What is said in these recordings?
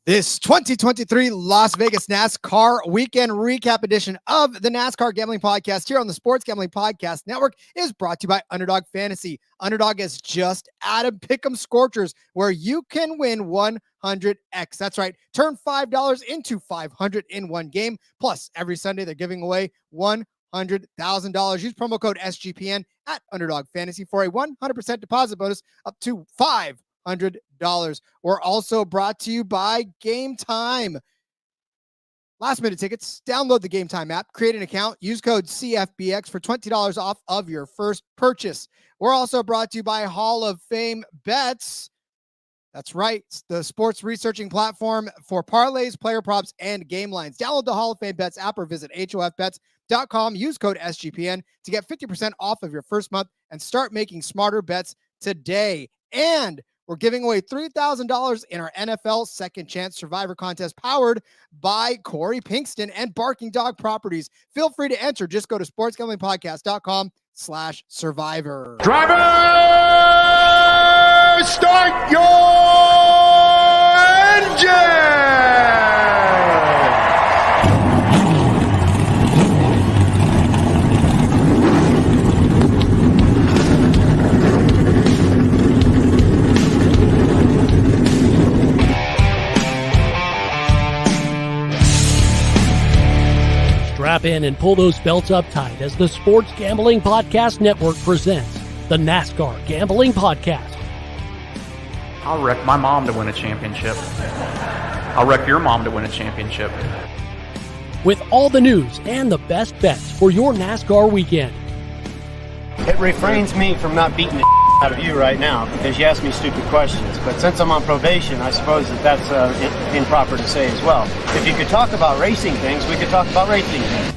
This 2023 Las Vegas NASCAR Weekend Recap edition of the NASCAR Gambling Podcast here on the Sports Gambling Podcast Network is brought to you by Underdog Fantasy. Underdog has just added Pick'em Scorchers, where you can win 100x. That's right. Turn $5 into $500 in one game. Plus, every Sunday they're giving away $100,000. Use promo code SGPN at Underdog Fantasy for a 100% deposit bonus up to $500. We're also brought to you by Game Time. Last minute tickets. Download the Game Time app, create an account, use code CFBX for $20 off of your first purchase. We're also brought to you by Hall of Fame Bets. That's right. It's the sports researching platform for parlays, player props, and game lines. Download the Hall of Fame Bets app or visit hofbets.com. Use code SGPN to get 50% off of your first month and start making smarter bets today. And we're giving away $3,000 in our NFL Second Chance Survivor contest powered by Corey Pinkston and Barking Dog Properties. Feel free to enter. Just go to sportsgamblingpodcast.com/survivor. Driver, start your engine! Strap in and pull those belts up tight as the Sports Gambling Podcast Network presents the NASCAR Gambling Podcast. I'll wreck my mom to win a championship. I'll wreck your mom to win a championship. With all the news and the best bets for your NASCAR weekend. It refrains me from not beating the out of you right now because you ask me stupid questions. But since I'm on probation, I suppose that's improper to say as well. If you could talk about racing things, we could talk about racing things.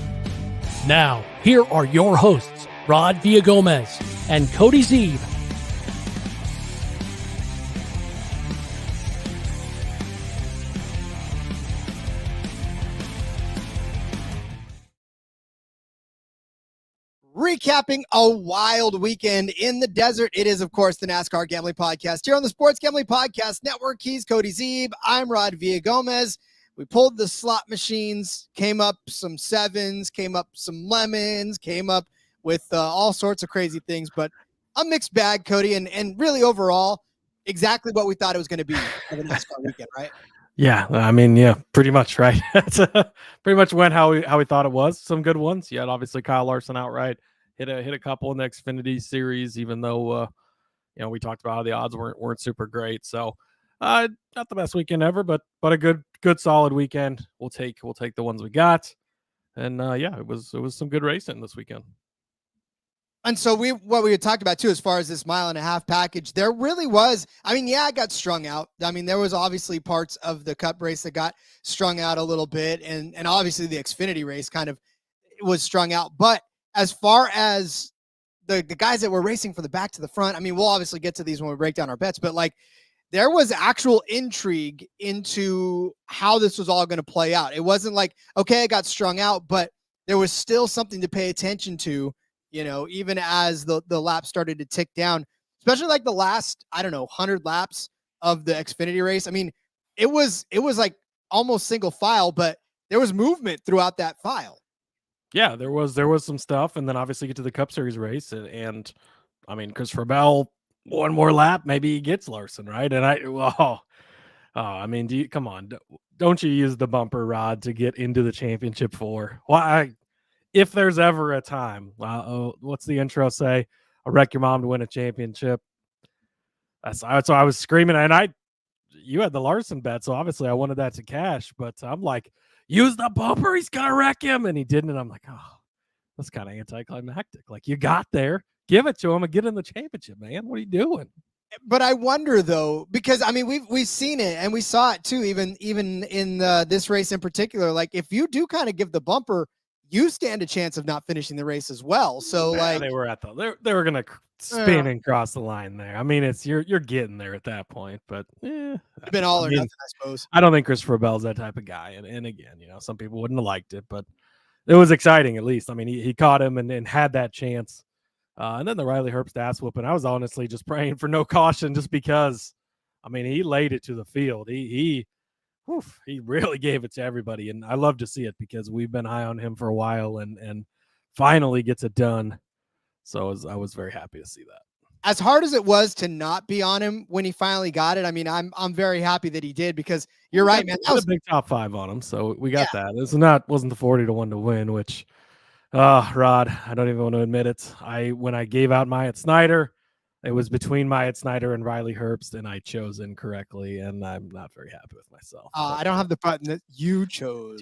Now, here are your hosts, Rod Villagomez and Cody Zeeb. Recapping a wild weekend in the desert. It is, of course, the NASCAR Gambling Podcast here on the Sports Gambling Podcast Network. He's Cody Zeeb. I'm Rod Villagomez. We pulled the slot machines, came up some sevens, came up some lemons, came up with all sorts of crazy things, but a mixed bag, Cody, and really overall, exactly what we thought it was going to be for the NASCAR weekend, right? Yeah, I mean, yeah, pretty much, right? It's pretty much went how we thought it was. Some good ones. You had obviously Kyle Larson outright. Hit a couple in the Xfinity Series, even though we talked about how the odds weren't super great. So not the best weekend ever, but a good solid weekend. We'll take the ones we got. And it was some good racing this weekend. And so what we had talked about too, as far as this mile-and-a-half package, there really was, it got strung out. I mean, there was obviously parts of the Cup race that got strung out a little bit. And obviously the Xfinity race kind of was strung out. But as far as the guys that were racing from the back to the front, I mean, we'll obviously get to these when we break down our bets, but like there was actual intrigue into how this was all going to play out. It wasn't like, okay, it got strung out, but there was still something to pay attention to, even as the lap started to tick down, especially like the last, 100 laps of the Xfinity race. I mean, it was like almost single file, but there was movement throughout that file. Yeah, there was some stuff, and then obviously get to the Cup Series race, and I mean, Christopher Bell, one more lap, maybe he gets Larson, right? And come on, don't you use the bumper rod to get into the championship for? Why? If there's ever a time, what's the intro say? I'll wreck your mom to win a championship. That's why I was screaming, and you had the Larson bet, so obviously I wanted that to cash, but I'm like, use the bumper, he's gonna wreck him, and he didn't. And I'm like, oh, that's kind of anticlimactic. Like, you got there, give it to him and get in the championship, man. What are you doing? But I wonder though, because I mean, we've seen it and we saw it too, even in this race in particular. Like, if you do kind of give the bumper, you stand a chance of not finishing the race as well. So like they were they were gonna spin and cross the line there. I mean, it's you're getting there at that point, but it's been all or nothing, I suppose. I don't think Christopher Bell's that type of guy. And again, some people wouldn't have liked it, but it was exciting at least. I mean, he caught him and had that chance. And then the Riley Herbst ass whooping. I was honestly just praying for no caution, just because. I mean, he laid it to the field. He really gave it to everybody, and I love to see it because we've been high on him for a while, and finally gets it done. So I was very happy to see that. As hard as it was to not be on him when he finally got it, I mean, I'm very happy that he did, because you're right, man. That was a big top 5 on him, so we got that. This wasn't the 40-1 to win, which, Rod, I don't even want to admit it. When I gave out Myatt Snyder, it was between Myatt Snyder and Riley Herbst, and I chose incorrectly, and I'm not very happy with myself. I don't have the button that you chose.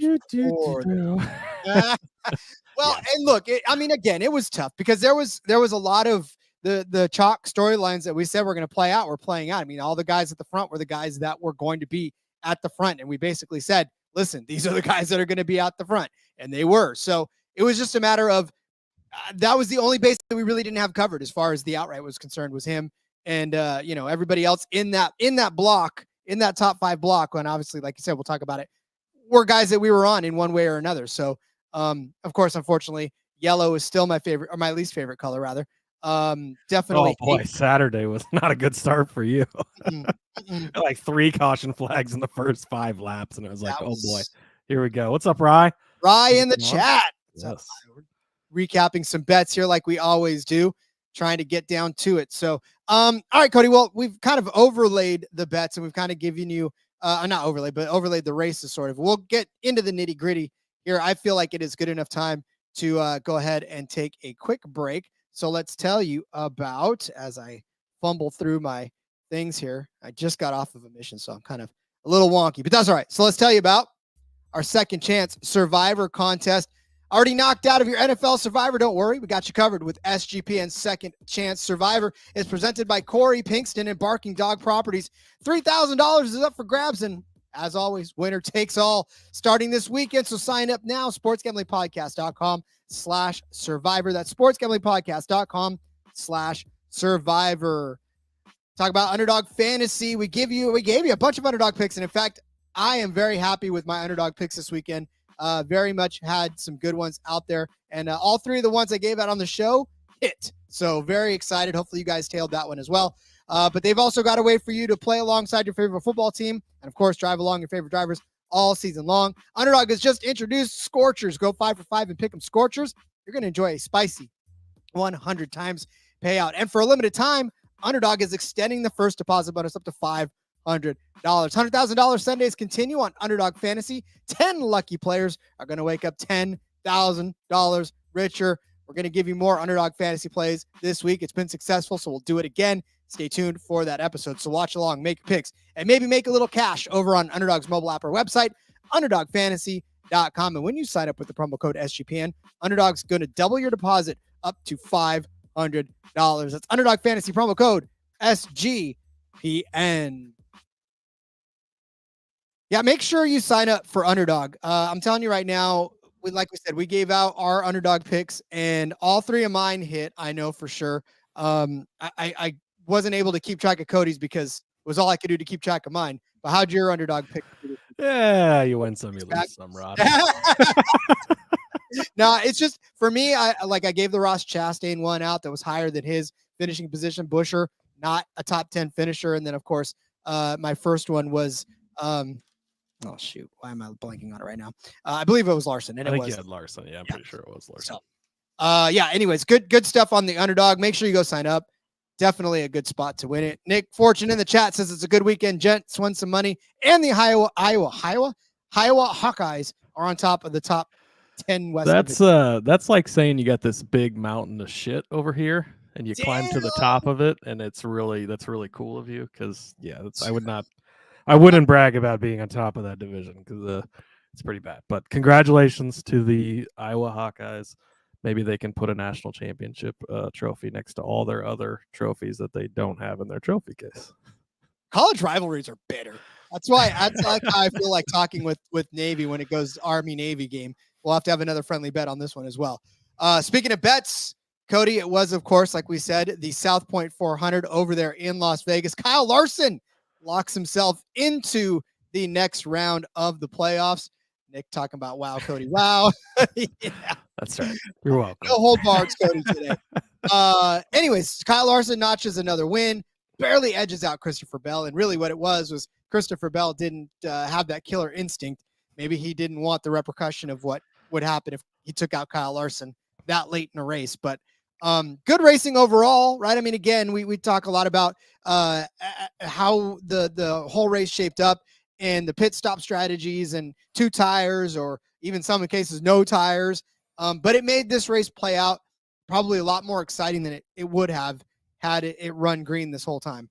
Well, and look, I mean, again, it was tough because there was a lot of the chalk storylines that we said were going to play out were playing out. I mean, all the guys at the front were the guys that were going to be at the front, and we basically said, listen, these are the guys that are going to be out the front, and they were. So it was just a matter of that was the only base that we really didn't have covered as far as the outright was concerned, was him and everybody else in that block, in that top 5 block. And obviously, like you said, we'll talk about it, were guys that we were on in one way or another. So of course, unfortunately, yellow is still my favorite, or my least favorite color rather. Definitely. Oh boy, Saturday was not a good start for you. Like 3 caution flags in the first 5 laps, and it was like, oh boy, here we go. What's up, Rye? Rye in the chat. Yes. Recapping some bets here like we always do, trying to get down to it. So all right, Cody, well, we've kind of overlaid the bets, and we've kind of given you not overlaid, but overlaid the races sort of. We'll get into the nitty gritty here. I feel like it is good enough time to go ahead and take a quick break. So let's tell you about, as I fumble through my things here, I just got off of a mission, so I'm kind of a little wonky, but that's all right. So let's tell you about our Second Chance Survivor contest. Already knocked out of your NFL Survivor? Don't worry, we got you covered with SGPN Second Chance Survivor. It's presented by Corey Pinkston and Barking Dog Properties. $3,000 is up for grabs, and as always, winner takes all starting this weekend. So sign up now, sportsgamblingpodcast.com/survivor. That's sportsgamblingpodcast.com/survivor. Talk about Underdog Fantasy. We gave you a bunch of Underdog picks, and in fact, I am very happy with my Underdog picks this weekend. Very much had some good ones out there, and all 3 of the ones I gave out on the show hit. So very excited. Hopefully you guys tailed that one as well. But they've also got a way for you to play alongside your favorite football team, and of course, drive along your favorite drivers all season long. Underdog has just introduced Scorchers. Go 5 for 5 and pick them Scorchers. You're going to enjoy a spicy 100 times payout. And for a limited time, Underdog is extending the first deposit bonus up to $500. $100,000 Sundays continue on Underdog Fantasy. 10 lucky players are going to wake up $10,000 richer. We're going to give you more Underdog Fantasy plays this week. It's been successful, so we'll do it again. Stay tuned for that episode. So watch along, make your picks, and maybe make a little cash over on Underdog's mobile app or website, UnderdogFantasy.com. And when you sign up with the promo code SGPN, Underdog's going to double your deposit up to $500. That's Underdog Fantasy promo code SGPN. Yeah, make sure you sign up for Underdog. I'm telling you right now, like we said, we gave out our Underdog picks, and all 3 of mine hit. I know for sure. I wasn't able to keep track of Cody's because it was all I could do to keep track of mine. But how'd your Underdog pick? Yeah, you win some, you lose some, Rod. No, it's just for me. I gave the Ross Chastain one out that was higher than his finishing position. Busher, not a top 10 finisher, and then of course, my first one was. Oh shoot! Why am I blanking on it right now? I believe it was Larson, and I think it was you had Larson. Yeah, I'm pretty sure it was Larson. So, yeah. Anyways, good stuff on the Underdog. Make sure you go sign up. Definitely a good spot to win it. Nick Fortune in the chat says it's a good weekend. Gents won some money, and the Iowa Hawkeyes are on top of the top 10 West. That's like saying you got this big mountain of shit over here, and you climb to the top of it, and that's really cool of you. Because I wouldn't brag about being on top of that division because it's pretty bad. But congratulations to the Iowa Hawkeyes. Maybe they can put a national championship trophy next to all their other trophies that they don't have in their trophy case. College rivalries are bitter. That's like how I feel like talking with Navy when it goes Army Navy game. we'll have to have another friendly bet on this one as well. Speaking of bets, Cody, it was, of course, like we said, the South Point 400 over there in Las Vegas. Kyle Larson locks himself into the next round of the playoffs. Nick talking about, wow, Cody, wow. Yeah. That's right. You're welcome. No hold bars, Cody, today. Anyways, Kyle Larson notches another win, barely edges out Christopher Bell. And really what it was Christopher Bell didn't have that killer instinct. Maybe he didn't want the repercussion of what would happen if he took out Kyle Larson that late in a race. But good racing overall, right? I mean, again, we talk a lot about how the whole race shaped up and the pit stop strategies and 2 tires, or even some cases no tires. But it made this race play out probably a lot more exciting than it would have had it run green this whole time.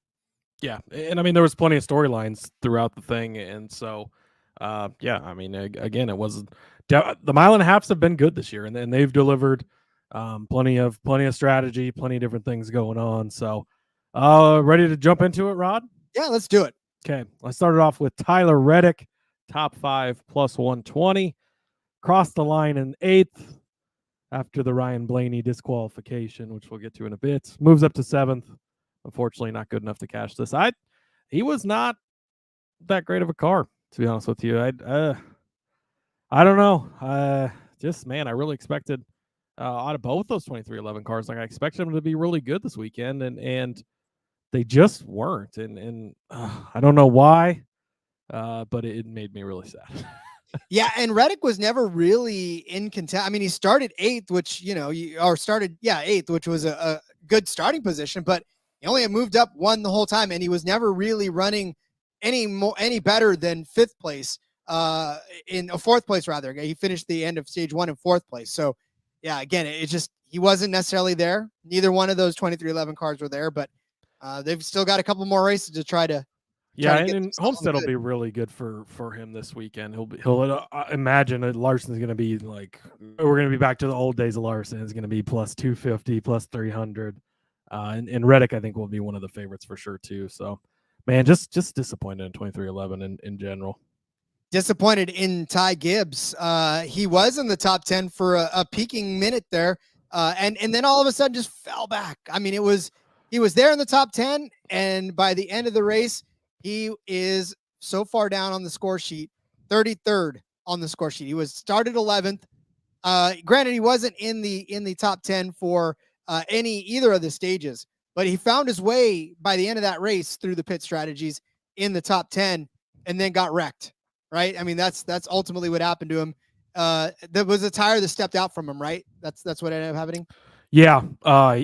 Yeah, and I mean, there was plenty of storylines throughout the thing, and so yeah, I mean, again, it was the mile and a halves have been good this year, and they've delivered plenty of strategy, plenty of different things going on. So ready to jump into it, Rod? Yeah, let's do it. Okay, I started off with Tyler Reddick, top 5 plus 120, crossed the line in 8th after the Ryan Blaney disqualification, which we'll get to in a bit. Moves up to 7th. Unfortunately, not good enough to cash this. He was not that great of a car, to be honest with you. I don't know. Just, man, I really expected out of both those 2311 cars, like I expected them to be really good this weekend, and they just weren't. And I don't know why, but it made me really sad. Yeah, and Reddick was never really in contention. I mean, he started 8th, which, eighth, which was a good starting position, but he only had moved up 1 the whole time, and he was never really running any better than 5th place, in 4th place rather. He finished the end of stage 1 in 4th place. So, yeah, again, he wasn't necessarily there. Neither one of those 2311 cars were there, but they've still got a couple more races to try to. Yeah, and Homestead will be really good for him this weekend. He'll imagine that Larson's going to be like, we're going to be back to the old days of Larson. It's going to be plus 250, plus 300. And Reddick, I think, will be one of the favorites for sure, too. So, man, just disappointed in 2311 in general. Disappointed in Ty Gibbs. He was in the top 10 for a peaking minute there, and then all of a sudden just fell back. I mean, he was there in the top 10, and by the end of the race, he is so far down on the score sheet, 33rd on the score sheet. He was started 11th. Granted, he wasn't in the top 10 for either of the stages, but he found his way by the end of that race through the pit strategies in the top 10, and then got wrecked. Right? I mean, that's ultimately what happened to him. There was a tire that stepped out from him, right? That's what ended up happening. Yeah.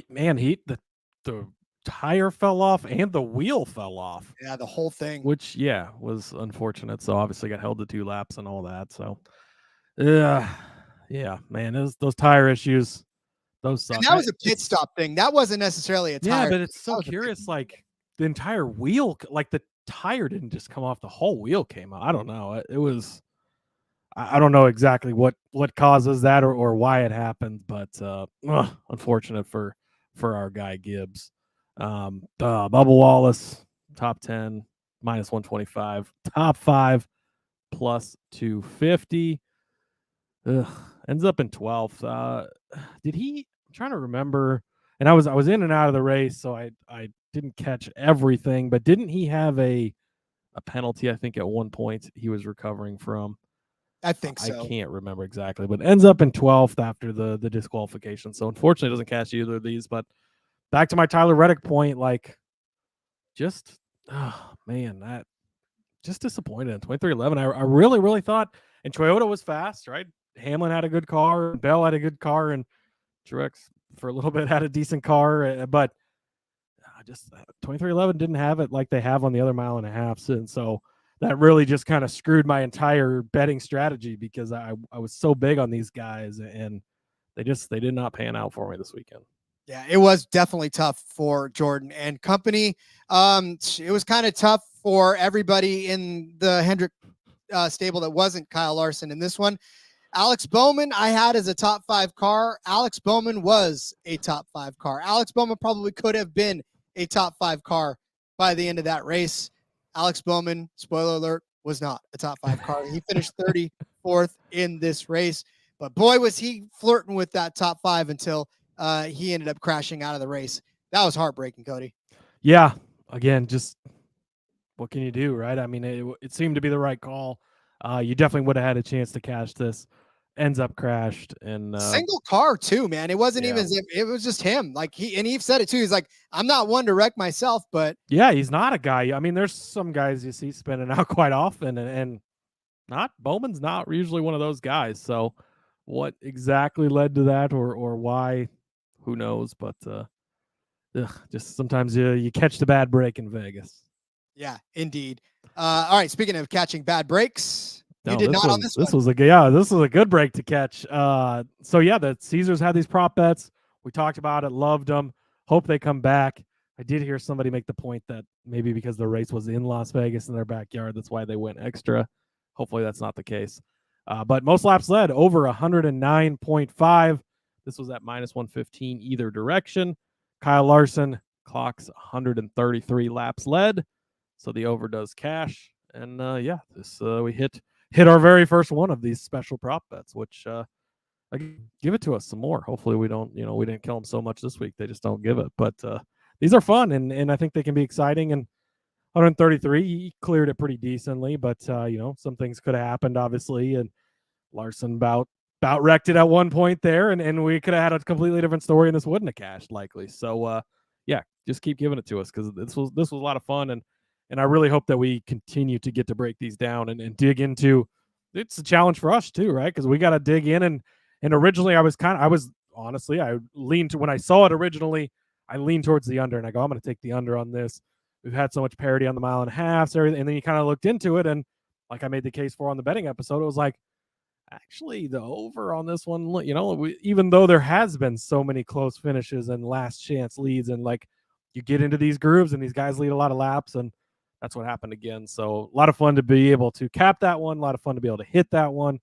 Man, the tire fell off and the wheel fell off. Yeah, the whole thing. Which, yeah, was unfortunate. So obviously got held to 2 laps and all that. So, yeah, man, those tire issues, those suck. And that was a pit stop thing. That wasn't necessarily a tire. Yeah, but it's so curious. Like the entire wheel, like the tire didn't just come off, the whole wheel came out. I don't know. It was, I don't know exactly what causes that or why it happened, but unfortunate for our guy Gibbs. Bubba Wallace, top 10, minus 125, top 5, plus 250. Ends up in 12th. I'm trying to remember, and I was in and out of the race, so I didn't catch everything, but didn't he have a penalty? I think at one point he was recovering from. I think so. I can't remember exactly, but ends up in 12th after the disqualification. So unfortunately, it doesn't catch either of these. But back to my Tyler Reddick point, like, just man, that just disappointed in 2311. I really, really thought, and Toyota was fast, right? Hamlin had a good car, Bell had a good car, and Truex for a little bit had a decent car, but just 2311 didn't have it like they have on the other mile and a half. And so that really just kind of screwed my entire betting strategy, because I was so big on these guys, and they did not pan out for me this weekend. Yeah, it was definitely tough for Jordan and company. It was kind of tough for everybody in the Hendrick stable that wasn't Kyle Larson in this one. Alex Bowman, I had as a top 5 car. Alex Bowman was a top 5 car. Alex Bowman probably could have been a top 5 car by the end of that race. Alex Bowman, spoiler alert, was not a top 5 car. He finished 34th in this race. but boy, was he flirting with that top 5 until he ended up crashing out of the race. That was heartbreaking, Cody. Yeah. Again, just what can you do, right? I mean, it seemed to be the right call. You definitely would have had a chance to catch this. Ends up crashed and single car too, man. It wasn't even, it was just him. Like he said it too. He's like, I'm not one to wreck myself, but yeah, he's not a guy. I mean, there's some guys you see spinning out quite often, and Bowman's not usually one of those guys. So what exactly led to that or why, who knows? But just sometimes you catch the bad break in Vegas. Yeah, indeed. All right, speaking of catching bad breaks, you did not on this one. This was a good break to catch. So yeah, the Caesars had these prop bets. We talked about it, loved them. Hope they come back. I did hear somebody make the point that maybe because the race was in Las Vegas in their backyard, that's why they went extra. Hopefully that's not the case. But most laps led over 109.5. This was at minus 115 either direction. Kyle Larson clocks 133 laps led. So the over does cash. And yeah, this we hit our very first one of these special prop bets, which give it to us some more. Hopefully we don't, we didn't kill them so much this week. They just don't give it. But these are fun and I think they can be exciting. And 133, he cleared it pretty decently, but some things could have happened, obviously. And Larson about wrecked it at one point there, and we could have had a completely different story, and this wouldn't have cashed likely. So yeah, just keep giving it to us because this was a lot of fun, and I really hope that we continue to get to break these down and dig into. It's a challenge for us too, right? Because we got to dig in, and originally I was honestly, I leaned to, when I saw it originally, I leaned towards the under, and I go, I'm going to take the under on this. We've had so much parity on the mile and a half, so everything, and then you kind of looked into it, and like I made the case for on the betting episode, it was like, actually, the over on this one, even though there has been so many close finishes and last chance leads, and like you get into these grooves and these guys lead a lot of laps, and that's what happened again. So a lot of fun to be able to cap that one, a lot of fun to be able to hit that one.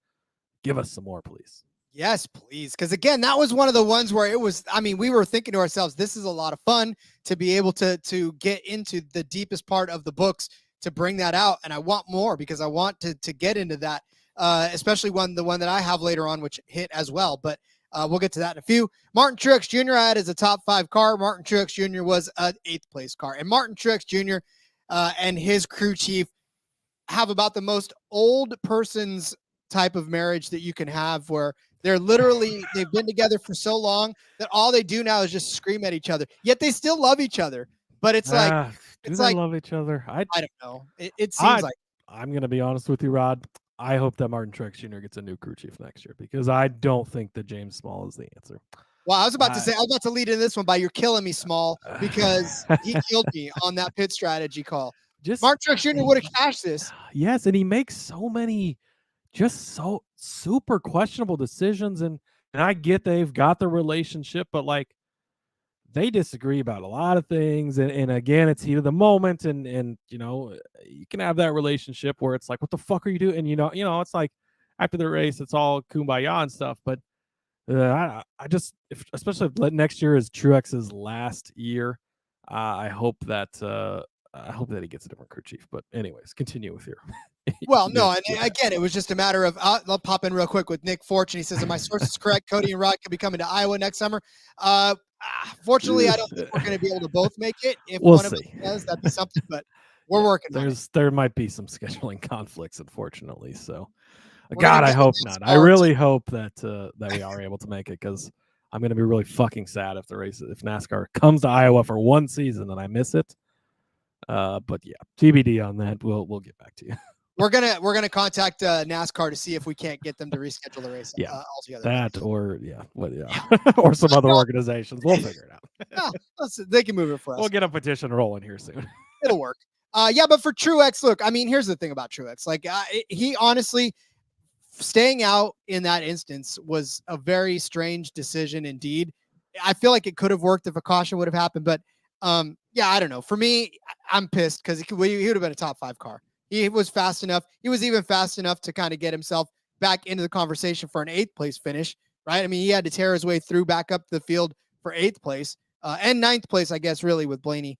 Give us some more, please. Yes, please. Because again, that was one of the ones where it was, we were thinking to ourselves, this is a lot of fun to be able to get into the deepest part of the books to bring that out. And I want more because I want to get into that, especially the one that I have later on, which hit as well. But we'll get to that in a few. Martin Truex Jr. I had as a top 5 car. Martin Truex Jr. was an 8th place car. And Martin Truex Jr. And his crew chief have about the most old person's type of marriage that you can have, where they've been together for so long that all they do now is just scream at each other, yet they still love each other. But it's like, do they love each other? I don't know. It seems like, I'm going to be honest with you, Rod. I hope that Martin Truex Jr. gets a new crew chief next year because I don't think that James Small is the answer. Well, I was about to lead in this one by, you're killing me, Small, because he killed me on that pit strategy call. Martin Truex Jr. would have cashed this. Yes, and he makes so many just so super questionable decisions, and I get they've got the relationship, but like they disagree about a lot of things, and again, it's heat of the moment, and you can have that relationship where it's like, what the fuck are you doing? And it's like after the race, it's all kumbaya and stuff, but I just, especially if next year is Truex's last year, I hope that he gets a different crew chief. But anyways, continue with your. Well, no, and again, it was just a matter of, I'll pop in real quick with Nick Fortune. He says, "Are my sources correct? Cody and Rod could be coming to Iowa next summer." Fortunately, I don't think we're going to be able to both make it. If we'll one of us does, that'd be something. But we're working on it. There might be some scheduling conflicts, unfortunately. So, God, I hope not. I really hope that we are able to make it, because I'm going to be really fucking sad if if NASCAR comes to Iowa for one season and I miss it. But yeah, TBD on that. We'll get back to you. We're gonna contact NASCAR to see if we can't get them to reschedule the race. Altogether. That or or some other organizations. We'll figure it out. They can move it for us. We'll get a petition rolling here soon. It'll work. But for Truex, look, here's the thing about Truex. Like, he honestly, staying out in that instance was a very strange decision indeed. I feel like it could have worked if a caution would have happened, but I don't know. For me, I'm pissed because he would have been a top 5 car. He was fast enough. He was even fast enough to kind of get himself back into the conversation for an 8th place finish, right? He had to tear his way through back up the field for 8th place and 9th place, I guess, really, with Blaney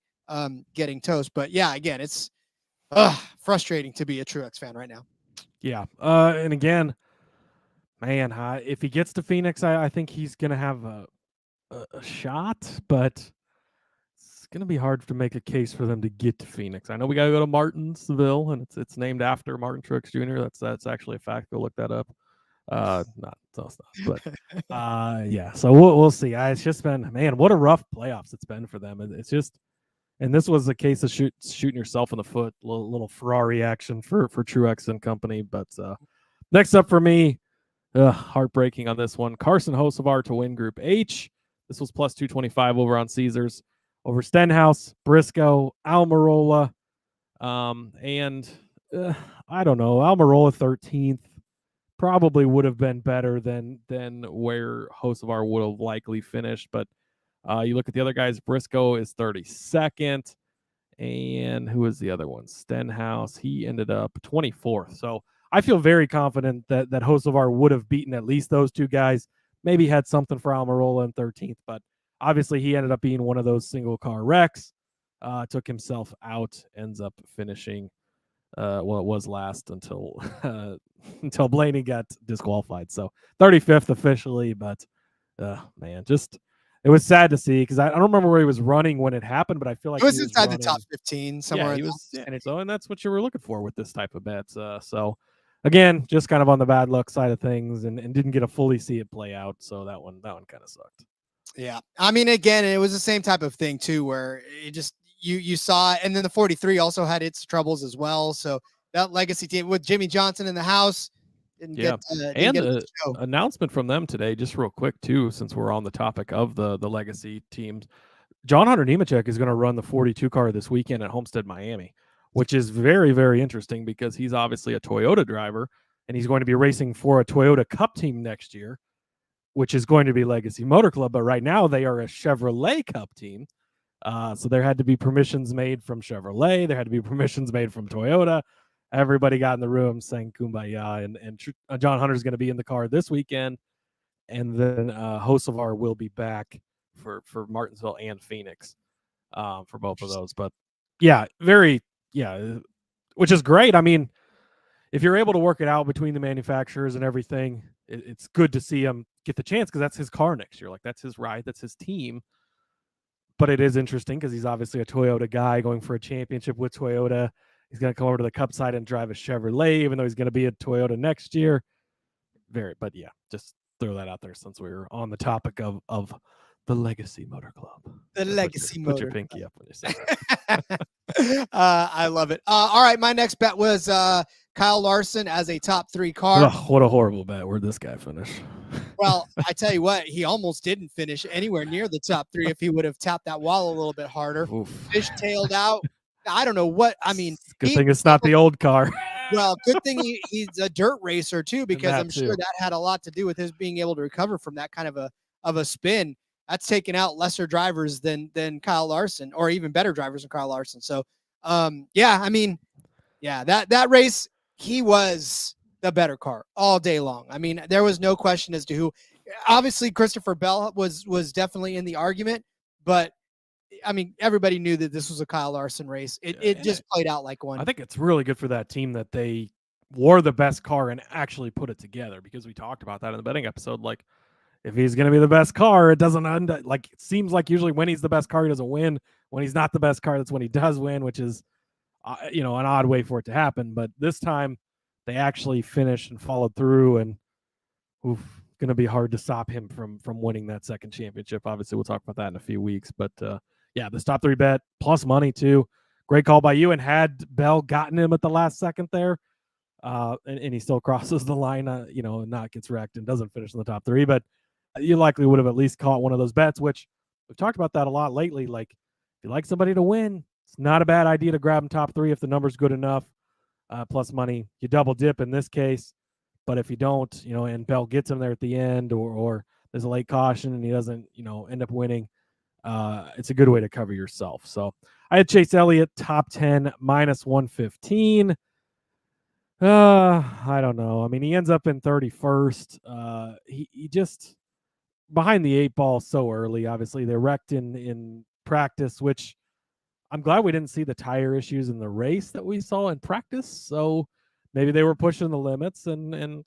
getting toast. But yeah, again, it's frustrating to be a Truex fan right now. Yeah. And again, man, if he gets to Phoenix, I think he's going to have a shot, but it's going to be hard to make a case for them to get to Phoenix. I know we got to go to Martinsville, and it's named after Martin Truex Jr. That's actually a fact. Go look that up. Not, but yeah. So we'll see. It's just been, man, what a rough playoffs it's been for them. It's just, and this was a case of shooting yourself in the foot. Little Ferrari action for Truex and company. But next up for me, heartbreaking on this one. Carson Hocevar to win Group H. This was plus 225 over on Caesars, over Stenhouse, Briscoe, Almirola, and I don't know, Almirola 13th. Probably would have been better than where Hocevar would have likely finished. But you look at the other guys, Briscoe is 32nd. And who was the other one? Stenhouse. He ended up 24th. So I feel very confident that Hocevar would have beaten at least those two guys. Maybe had something for Almirola in 13th. But obviously he ended up being one of those single car wrecks. Took himself out, ends up finishing it was last until until Blaney got disqualified. So 35th officially, but man, just it was sad to see because I don't remember where he was running when it happened, but I feel like it was inside the top 15 somewhere. Yeah, he was, and that's what you were looking for with this type of bets. So again, just kind of on the bad luck side of things, and didn't get to fully see it play out. So that one kind of sucked. Yeah, I mean, again, it was the same type of thing too, where it just you saw it, and then the 43 also had its troubles as well. So that legacy team with Jimmy Johnson in the house didn't get the announcement from them today, just real quick too, since we're on the topic of the legacy teams. John Hunter Nemechek is going to run the 42 car this weekend at Homestead, Miami, which is very, very interesting because he's obviously a Toyota driver and he's going to be racing for a Toyota Cup team next year, which is going to be Legacy Motor Club. But right now they are a Chevrolet Cup team. So there had to be permissions made from Chevrolet. There had to be permissions made from Toyota. Everybody got in the room saying Kumbaya, and John Hunter's going to be in the car this weekend. And then Hocevar will be back for Martinsville and Phoenix for both of those. But yeah, which is great. I mean, if you're able to work it out between the manufacturers and everything, it's good to see him get the chance because that's his car next year. Like, that's his ride, that's his team. But it is interesting because he's obviously a Toyota guy going for a championship with Toyota. He's going to come over to the Cup side and drive a Chevrolet, even though he's going to be a Toyota next year. But yeah, just throw that out there since we were on the topic of the Legacy Motor Club. The Legacy Motor. Put your pinky up when you say that. I love it. All right, my next bet was Kyle Larson as a top 3 car. Oh, what a horrible bet. Where'd this guy finish? Well, I tell you what, he almost didn't finish anywhere near the top 3 if he would have tapped that wall a little bit harder. Fish-tailed out. I don't know what. I mean, good thing it's not the old car. Well, good thing he's a dirt racer too, because I'm too. sure that had a lot to do with his being able to recover from that kind of a spin. That's taken out lesser drivers than Kyle Larson, or even better drivers than Kyle Larson. So, yeah, I mean, yeah, that race, he was the better car all day long. I mean, there was no question as to who. Obviously, Christopher Bell was definitely in the argument, but I mean, everybody knew that this was a Kyle Larson race. It just played out like one. I think it's really good for that team that they wore the best car and actually put it together, because we talked about that in the betting episode. Like, if he's going to be the best car, it doesn't it seems like usually when he's the best car, he doesn't win. When he's not the best car, that's when he does win, which is, an odd way for it to happen. But this time they actually finished and followed through, and going to be hard to stop him from winning that second championship. Obviously, we'll talk about that in a few weeks, but yeah, this top 3 bet plus money too. Great call by you. And had Bell gotten him at the last second there, and he still crosses the line, and not gets wrecked and doesn't finish in the top 3, but you likely would have at least caught one of those bets, which we've talked about that a lot lately. Like, if you like somebody to win, it's not a bad idea to grab them top 3 if the number's good enough. Plus money, you double dip in this case. But if you don't, and Bell gets him there at the end, or there's a late caution and he doesn't, end up winning, it's a good way to cover yourself. So I had Chase Elliott top 10 minus 115. I don't know. I mean, he ends up in 31st. He just behind the 8 ball so early. Obviously, they wrecked in practice, which I'm glad we didn't see the tire issues in the race that we saw in practice. So maybe they were pushing the limits, and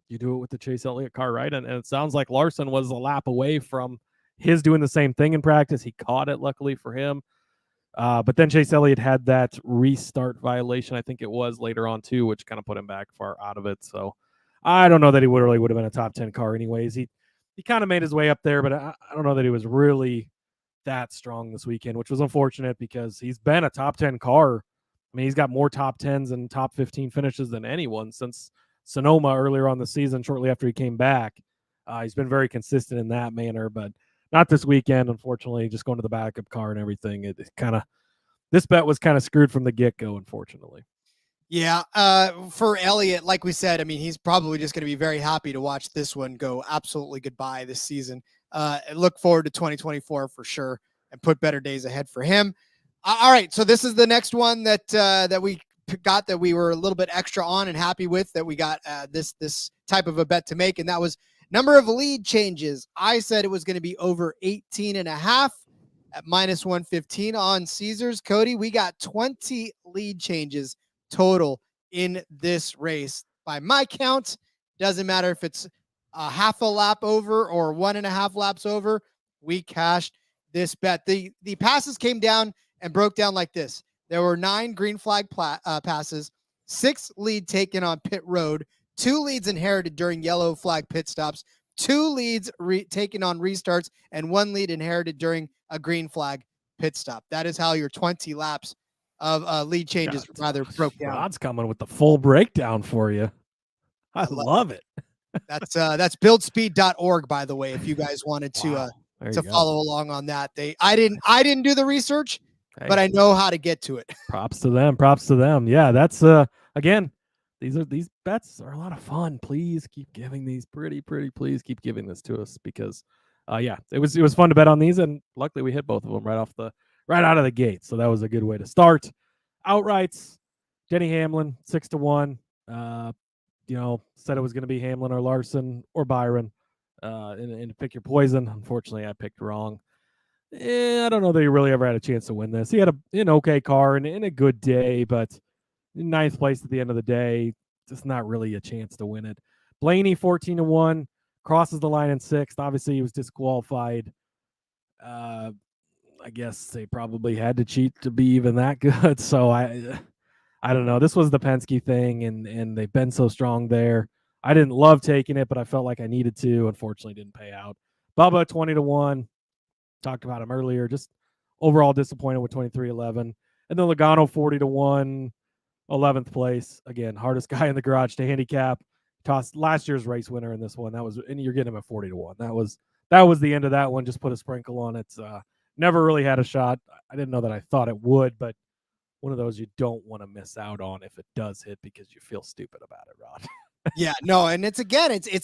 you do it with the Chase Elliott car, right? And it sounds like Larson was a lap away from his doing the same thing in practice. He caught it, luckily for him. But then Chase Elliott had that restart violation, I think it was later on too, which kind of put him back far out of it. So I don't know that he would have been a top 10 car anyways. He kind of made his way up there, but I don't know that he was really that strong this weekend, which was unfortunate because he's been a top 10 car. I mean, he's got more top 10s and top 15 finishes than anyone since Sonoma earlier on the season, shortly after he came back. He's been very consistent in that manner, but not this weekend, unfortunately, just going to the backup car and everything. This bet was kind of screwed from the get-go, unfortunately. Yeah, for Elliott, like we said, I mean, he's probably just going to be very happy to watch this one go absolutely goodbye this season. Look forward to 2024 for sure and put better days ahead for him. All right, so this is the next one that we got that we were a little bit extra on and happy with, that we got this type of a bet to make, and that was number of lead changes. I said it was going to be over 18.5 at -115 on Caesars. Cody, we got 20 lead changes total in this race. By my count, doesn't matter if it's a half a lap over or 1.5 laps over, we cashed this bet. The passes came down and broke down like this. There were 9 green flag passes, 6 lead taken on pit road, 2 leads inherited during yellow flag pit stops, 2 leads taken on restarts, and 1 lead inherited during a green flag pit stop. That is how your 20 laps of lead changes broke down. Rod's coming with the full breakdown for you. I love it. That's buildspeed.org, by the way, if you guys wanted to follow along on that. I didn't do the research, but I know how to get to it. Props to them. Yeah, that's again, these bets are a lot of fun. Please keep giving these please keep giving this to us because it was fun to bet on these, and luckily we hit both of them right out of the gate. So that was a good way to start. Outrights, Denny Hamlin 6-1. Said it was going to be Hamlin or Larson or Byron, and pick your poison. Unfortunately, I picked wrong. I don't know that he really ever had a chance to win this. He had an okay car and a good day, but in 9th place at the end of the day, just not really a chance to win it. Blaney 14-1, crosses the line in 6th. Obviously, he was disqualified. I guess they probably had to cheat to be even that good. So I don't know. This was the Penske thing, and they've been so strong there. I didn't love taking it, but I felt like I needed to. Unfortunately, didn't pay out. Bubba 20-1. Talked about him earlier. Just overall disappointed with 23-11. And then Logano 40-1, 11th place. Again, hardest guy in the garage to handicap. Tossed last year's race winner in this one. And you're getting him at 40-1. That was the end of that one. Just put a sprinkle on it. Never really had a shot. I didn't know that I thought it would, but one of those you don't want to miss out on if it does hit because you feel stupid about it, Rod. Yeah, no, and it's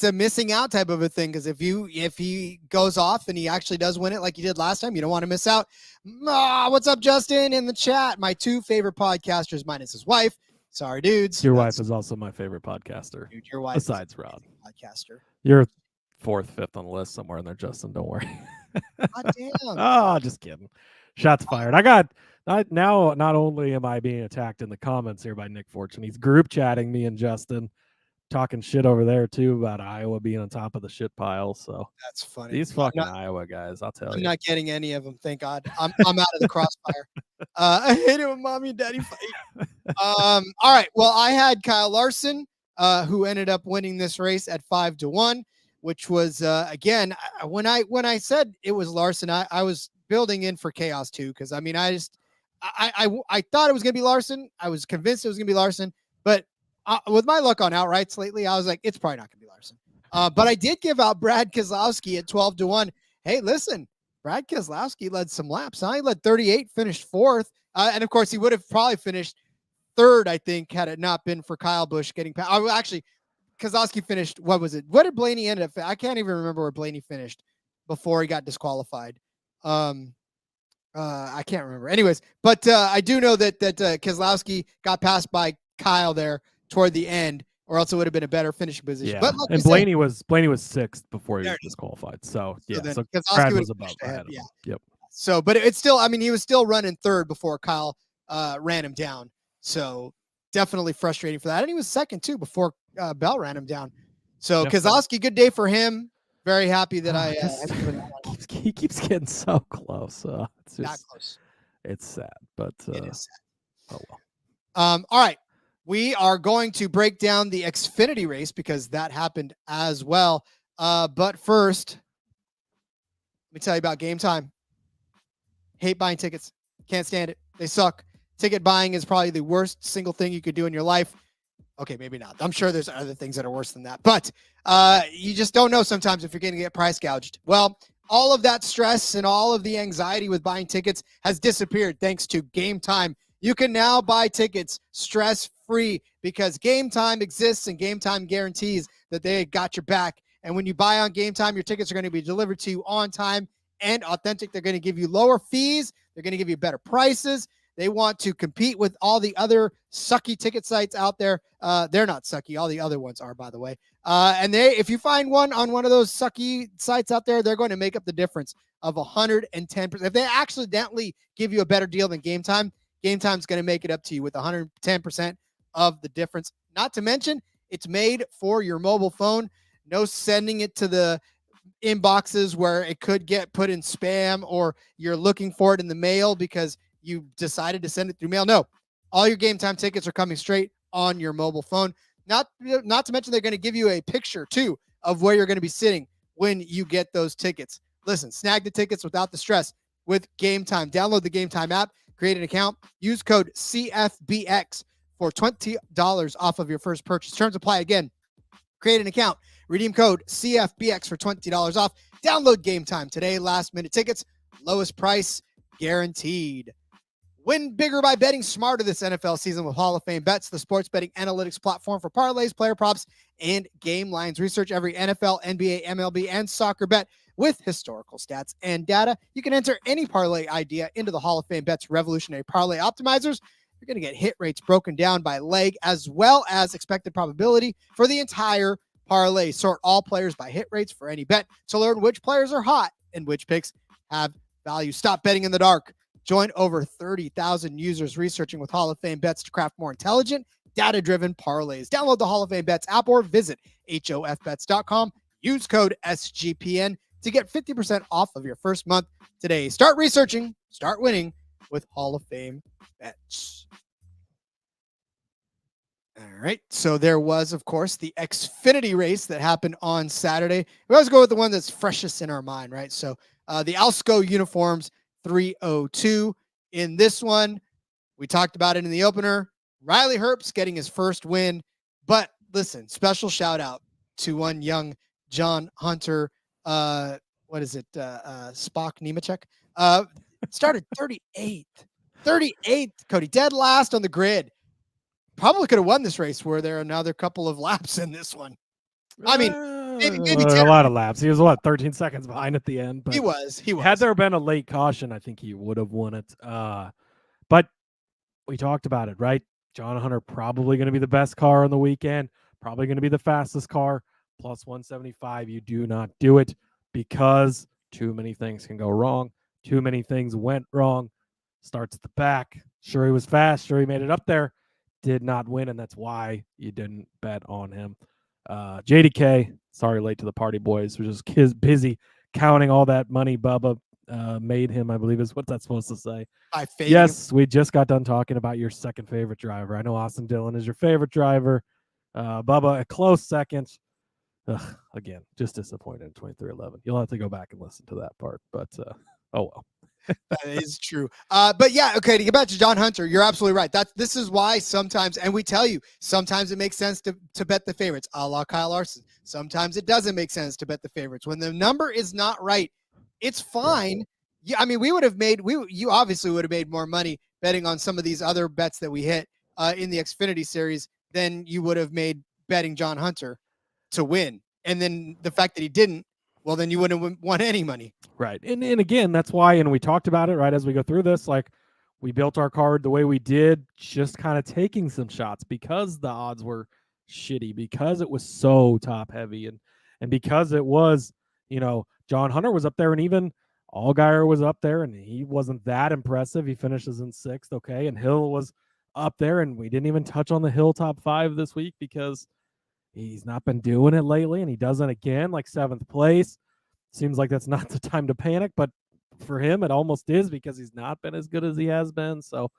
a missing out type of a thing, because if he goes off and he actually does win it like he did last time, you don't want to miss out. What's up, Justin, in the chat? My 2 favorite podcasters minus his wife. Sorry, dudes. Your wife is also my favorite podcaster. Dude, your wife besides Rod. Podcaster. You're 4th, 5th on the list somewhere in there, Justin. Don't worry. God damn. Oh, just kidding. Shots fired. Now not only am I being attacked in the comments here by Nick Fortune, he's group chatting me and Justin, talking shit over there too about Iowa being on top of the shit pile. So that's funny. These fucking Iowa guys, I'll tell you. I'm not getting any of them, thank God. I'm out of the crossfire. I hate it when mommy and daddy fight. All right. Well, I had Kyle Larson, who ended up winning this race at 5-1, which was again, when I said it was Larson, I was building in for chaos too, because I mean, I thought it was gonna be Larson. I was convinced it was gonna be Larson, but with my luck on outrights lately, I was like, it's probably not going to be Larson. But I did give out Brad Keselowski at 12-1. Hey, listen, Brad Keselowski led some laps. He led 38, finished 4th. And of course, he would have probably finished 3rd, I think, had it not been for Kyle Busch getting past. Actually, Keselowski finished, what was it? What did Blaney end up? I can't even remember where Blaney finished before he got disqualified. I can't remember. Anyways, but I do know that Keselowski got passed by Kyle there toward the end, or else it would have been a better finishing position. Yeah. But like and Blaney was 6th before he was disqualified. So so Brad was above ahead of him. Yep. So, but it's still, I mean, he was still running 3rd before Kyle ran him down. So definitely frustrating for that. And he was 2nd too before Bell ran him down. So Kozlowski, good day for him. Very happy that I he keeps getting so close. It's that just close. it's sad, but It is sad. oh well. All right. We are going to break down the Xfinity race because that happened as well. But first, let me tell you about Game Time. Hate buying tickets. Can't stand it. They suck. Ticket buying is probably the worst single thing you could do in your life. Okay, maybe not. I'm sure there's other things that are worse than that. But you just don't know sometimes if you're going to get price gouged. Well, all of that stress and all of the anxiety with buying tickets has disappeared thanks to Game Time. You can now buy tickets stress-free because Game Time exists and Game Time guarantees that they got your back. And when you buy on Game Time, your tickets are going to be delivered to you on time and authentic. They're going to give you lower fees. They're going to give you better prices. They want to compete with all the other sucky ticket sites out there. They're not sucky. All the other ones are, by the way. And if you find one on one of those sucky sites out there, they're going to make up the difference of 110%. If they accidentally give you a better deal than Game Time, Game Time's going to make it up to you with 110% of the difference. Not to mention, it's made for your mobile phone. No sending it to the inboxes where it could get put in spam or you're looking for it in the mail because you decided to send it through mail. No, all your Game Time tickets are coming straight on your mobile phone. Not to mention they're going to give you a picture too of where you're going to be sitting when you get those tickets. Listen, snag the tickets without the stress with Game Time. Download the Game Time app, create an account, use code CFBX for $20 off of your first purchase. Terms apply again. Create an account, redeem code CFBX for $20 off. Download Game Time today. Last minute tickets, lowest price guaranteed. Win bigger by betting smarter this NFL season with Hall of Fame Bets, the sports betting analytics platform for parlays, player props, and game lines. Research every NFL, NBA, MLB, and soccer bet with historical stats and data. You can enter any parlay idea into the Hall of Fame Bets revolutionary parlay optimizers. You're going to get hit rates broken down by leg as well as expected probability for the entire parlay. Sort all players by hit rates for any bet to learn which players are hot and which picks have value. Stop betting in the dark. Join over 30,000 users researching with Hall of Fame Bets to craft more intelligent, data-driven parlays. Download the Hall of Fame Bets app or visit hofbets.com. Use code SGPN to get 50% off of your first month today. Start researching, start winning with Hall of Fame Bets. All right. So there was, of course, the Xfinity race that happened on Saturday. We always go with the one that's freshest in our mind, right? So the Alsco uniforms, 302. In this one, we talked about it in the opener. Riley Herbst getting his first win. But listen, special shout out to one young John Hunter. What is it? Spock Nemechek. Started 38th. 38th, Cody. Dead last on the grid. Probably could have won this race were there another couple of laps in this one. I mean, maybe a lot of laps. He was 13 seconds behind at the end. But he was. Had there been a late caution, I think he would have won it. But we talked about it, right? John Hunter probably going to be the best car on the weekend. Probably going to be the fastest car. Plus 175. You do not do it because too many things can go wrong. Too many things went wrong. Starts at the back. Sure, he was fast. Sure, he made it up there. Did not win, and that's why you didn't bet on him. JDK, sorry, late to the party, boys. We're just busy counting all that money Bubba made him, I believe is what that's supposed to say. Yes, we just got done talking about your second favorite driver. I know Austin Dillon is your favorite driver. Bubba, a close second. Again, just disappointed in 2311. You'll have to go back and listen to that part, but oh well. That is true. But yeah, okay, to get back to John Hunter, you're absolutely right. This is why sometimes, and we tell you, sometimes it makes sense to bet the favorites, a la Kyle Larson. Sometimes it doesn't make sense to bet the favorites. When the number is not right, it's fine. Yeah, I mean, you obviously would have made more money betting on some of these other bets that we hit in the Xfinity Series than you would have made betting John Hunter to win. And then the fact that he didn't, well, then you wouldn't have won any money. Right. And again, that's why, and we talked about it, right, as we go through this, like we built our card the way we did, just kind of taking some shots because the odds were shitty, because it was so top heavy, and because it was, John Hunter was up there, and even Allgaier was up there, and he wasn't that impressive. He finishes in 6th, okay, and Hill was up there, and we didn't even touch on the Hill top 5 this week because He's not been doing it lately, and he does it again, like 7th place. Seems like that's not the time to panic, but for him, it almost is because he's not been as good as he has been. So,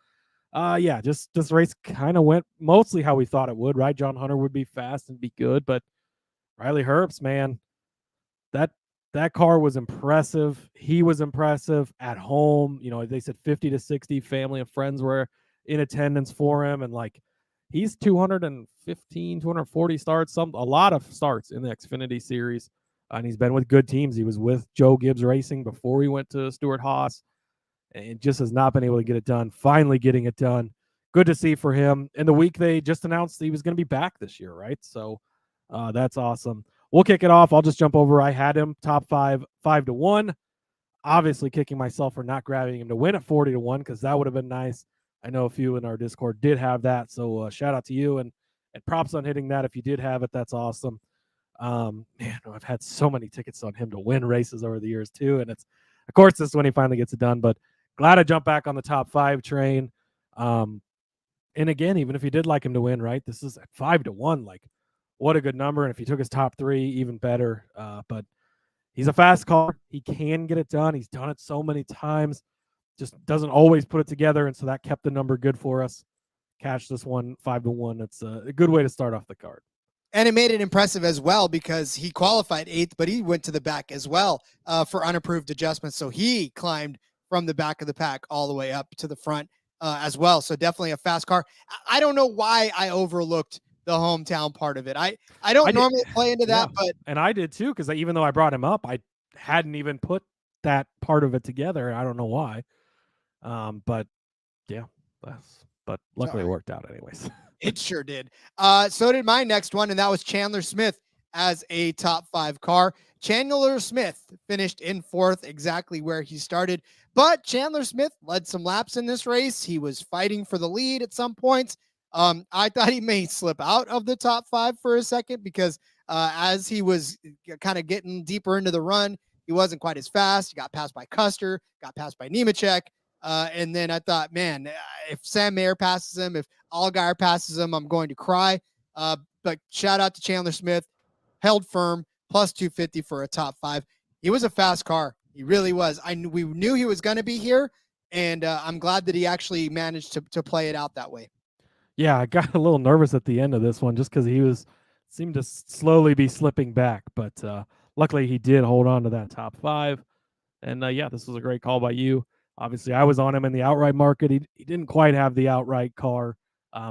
yeah, just this race kind of went mostly how we thought it would, right? John Hunter would be fast and be good, but Riley Herbst, man, that car was impressive. He was impressive at home. You know, they said 50 to 60 family and friends were in attendance for him, and like he's 215, 240 starts, a lot of starts in the Xfinity Series, and he's been with good teams. He was with Joe Gibbs Racing before he went to Stuart Haas, and just has not been able to get it done. Finally getting it done. Good to see for him. In the week, they just announced he was going to be back this year, right? So that's awesome. We'll kick it off. I'll just jump over. I had him top 5-1. Obviously kicking myself for not grabbing him to win at 40-1 because that would have been nice. I know a few in our Discord did have that. So shout out to you and props on hitting that. If you did have it, that's awesome. Man, I've had so many tickets on him to win races over the years too. And it's, of course, this is when he finally gets it done, but glad I jumped back on the top 5 train. And again, even if you did like him to win, right, this is at 5-1, like what a good number. And if he took his top 3, even better. But he's a fast car. He can get it done. He's done it so many times, just doesn't always put it together. And so that kept the number good for us. Catch this one 5-1. It's a good way to start off the card. And it made it impressive as well because he qualified 8th, but he went to the back as well for unapproved adjustments. So he climbed from the back of the pack all the way up to the front as well. So definitely a fast car. I don't know why I overlooked the hometown part of it. I don't normally play into that, but and I did too, because even though I brought him up, I hadn't even put that part of it together. I don't know why. But yeah, but luckily it worked out anyways. It sure did. So did my next one, and that was Chandler Smith as a top 5 car. Chandler Smith finished in 4th, exactly where he started. But Chandler Smith led some laps in this race. He was fighting for the lead at some points. I thought he may slip out of the top 5 for a second because as he was kind of getting deeper into the run, he wasn't quite as fast. He got passed by Custer, got passed by Nemechek. And then I thought, man, if Sam Mayer passes him, if Allgaier passes him, I'm going to cry. But shout out to Chandler Smith, held firm, plus 250 for a top 5. He was a fast car. He really was. We knew he was going to be here, and I'm glad that he actually managed to play it out that way. Yeah, I got a little nervous at the end of this one just because he seemed to slowly be slipping back, but luckily he did hold on to that top 5. And yeah, this was a great call by you. Obviously, I was on him in the outright market. He didn't quite have the outright car,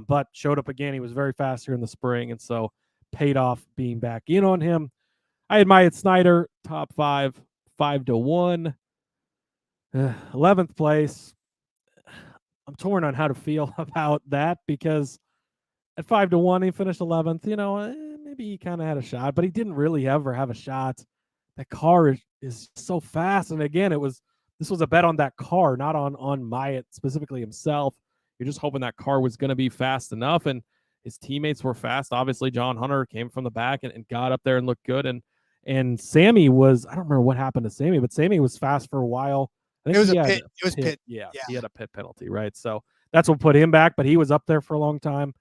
but showed up again. He was very fast here in the spring, and so paid off being back in on him. I had Myatt Snyder, top 5, 5-1. 11th place. I'm torn on how to feel about that because at 5-1, he finished 11th. You know, maybe he kind of had a shot, but he didn't really ever have a shot. That car is so fast. And again, this was a bet on that car, not on Myatt specifically himself. You're just hoping that car was going to be fast enough, and his teammates were fast. Obviously, John Hunter came from the back and got up there and looked good. And Sammy was, I don't remember what happened to Sammy, but Sammy was fast for a while. I think it was a pit. It was pit. Yeah, he had a pit penalty, right? So that's what put him back, but he was up there for a long time.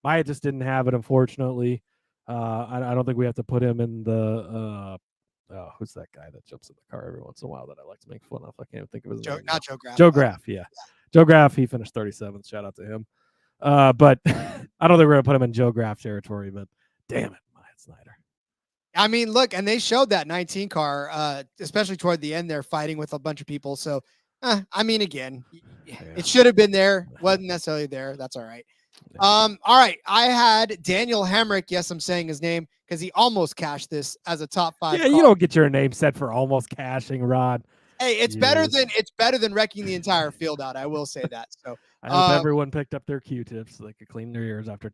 Myatt just didn't have it, unfortunately. I don't think we have to put him in the who's that guy that jumps in the car every once in a while that I like to make fun of? I can't even think of his name. Not Joe Graff. Joe Graff, yeah. Joe Graff, he finished 37th. Shout out to him. But I don't think we're going to put him in Joe Graff territory, but damn it, Myatt Snyder. I mean, look, and they showed that 19 car, especially toward the end there, fighting with a bunch of people. So, I mean, again, it should have been there. Wasn't necessarily there. That's all right. All right. I had Daniel Hemrick. Yes, I'm saying his name because he almost cashed this as a top 5. Yeah, you don't get your name set for almost cashing, Rod. Hey, it's better than wrecking the entire field out. I will say that. So I hope everyone picked up their Q-tips so they could clean their ears after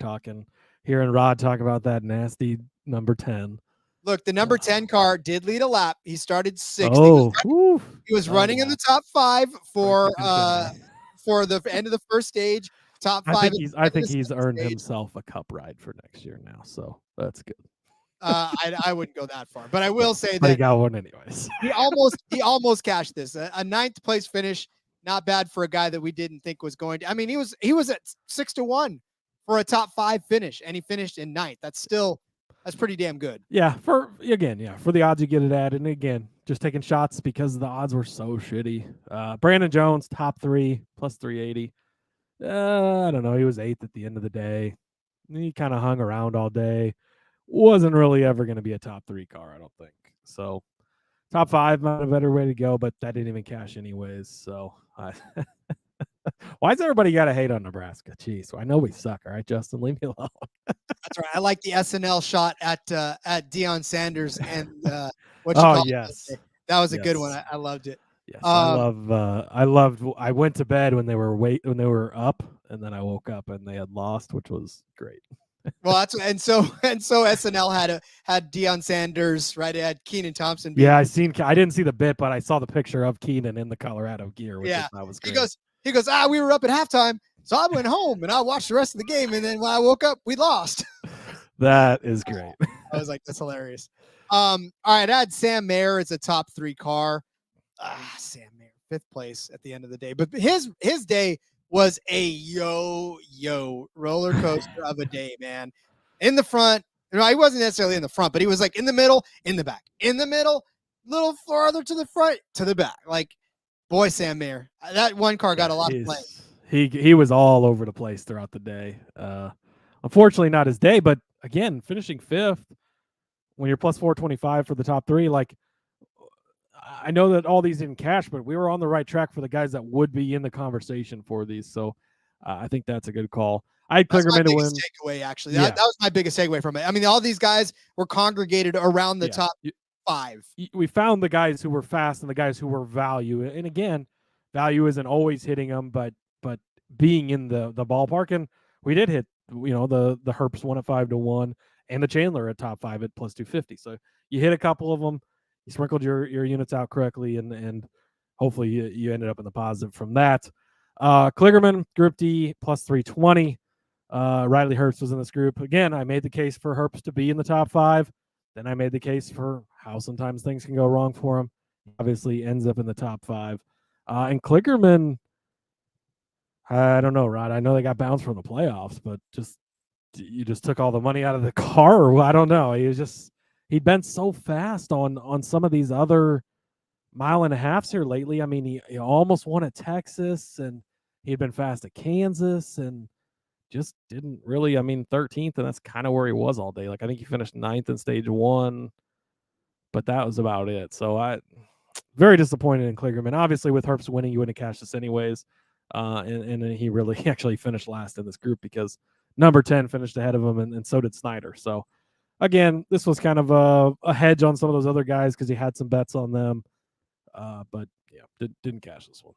hearing Rod talk about that nasty number 10. Look, the number 10 car did lead a lap. He started 6th. Oh, he was running in the top 5 for the end of the first stage. Top 5. I think he's earned himself a cup ride for next year now, so that's good. I wouldn't go that far, but I will say but that he got one anyways. he almost cashed this. A 9th place finish, not bad for a guy that we didn't think was going to. I mean, he was at 6-1 for a top 5 finish, and he finished in 9th. That's still That's pretty damn good. Yeah, for the odds you get it at, and again, just taking shots because the odds were so shitty. Brandon Jones, top 3, plus 380. I don't know. He was 8th at the end of the day. He kind of hung around all day. Wasn't really ever going to be a top 3 car, I don't think. So top 5 might have a better way to go, but that didn't even cash anyways. So why's everybody got to hate on Nebraska? Jeez, I know we suck. All right, Justin, leave me alone. That's right. I like the SNL shot at Deion Sanders and what you Oh, call yes. it. That was a good Yes. one. I loved it. Yes, I loved. I went to bed when they were up, and then I woke up and they had lost, which was great. Well, that's and so SNL had Deion Sanders, right? It had Keenan Thompson. Yeah, I didn't see the bit, but I saw the picture of Keenan in the Colorado gear, which Yeah. that was great. He goes, we were up at halftime, so I went home and I watched the rest of the game, and then when I woke up, we lost. That is great. I was like, that's hilarious. All right, I had Sam Mayer as a top 3 car. Sam Mayer, 5th place at the end of the day, but his day was a yo roller coaster of a day, man. In the front, he wasn't necessarily in the front, but he was like in the middle, in the back, in the middle, little farther to the front, to the back. Like, boy, Sam Mayer, that one car got a lot of play. He was all over the place throughout the day. Unfortunately, not his day, but again, finishing 5th when you're plus 425 for the top 3, like, I know that all these didn't cash, but we were on the right track for the guys that would be in the conversation for these. So I think that's a good call. I had Kligerman to win. Takeaway, actually. That was my biggest takeaway from it. I mean, all these guys were congregated around the top 5. We found the guys who were fast and the guys who were value. And again, value isn't always hitting them, but being in the ballpark. And we did hit, the Herps 1 at 5-1 and the Chandler at top 5 at plus 250. So you hit a couple of them. You sprinkled your units out correctly, and hopefully you ended up in the positive from that. Kligerman, Group D, plus 320. Riley Herbst was in this group. Again, I made the case for Herbst to be in the top 5. Then I made the case for how sometimes things can go wrong for him. He obviously ends up in the top 5. And Kligerman, I don't know, Rod. I know they got bounced from the playoffs, but you just took all the money out of the car, or I don't know. He'd been so fast on some of these other 1.5 miles here lately. I mean, he almost won at Texas, and he'd been fast at Kansas, and just didn't really. I mean, 13th, and that's kind of where he was all day. Like, I think he finished 9th in stage 1, but that was about it. So I very disappointed in Kligerman. Obviously, with Herbst winning, you wouldn't have cashed this anyways. And he really actually finished last in this group because number 10 finished ahead of him, and so did Snyder. So again, this was kind of a hedge on some of those other guys because he had some bets on them. But yeah, didn't cash this one.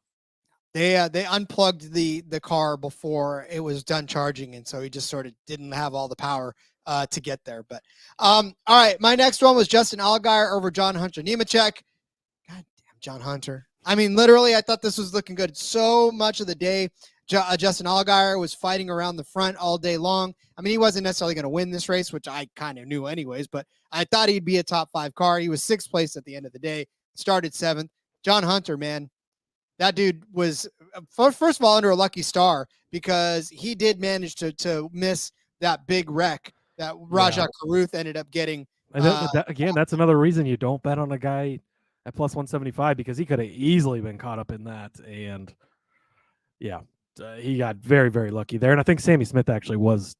They unplugged the car before it was done charging, and so he just sort of didn't have all the power to get there. But all right, my next one was Justin Allgaier over John Hunter Nemechek. God damn, John Hunter. I mean, literally, I thought this was looking good. So much of the day, Justin Allgaier was fighting around the front all day long. I mean, he wasn't necessarily going to win this race, which I kind of knew anyways, but I thought he'd be a top 5 car. He was 6th place at the end of the day, started 7th. John Hunter, man, that dude was, first of all, under a lucky star because he did manage to miss that big wreck that Rajah Caruth ended up getting. And again, that's another reason you don't bet on a guy at plus 175 because he could have easily been caught up in that. And yeah, he got very, very lucky there. And I think Sammy Smith actually was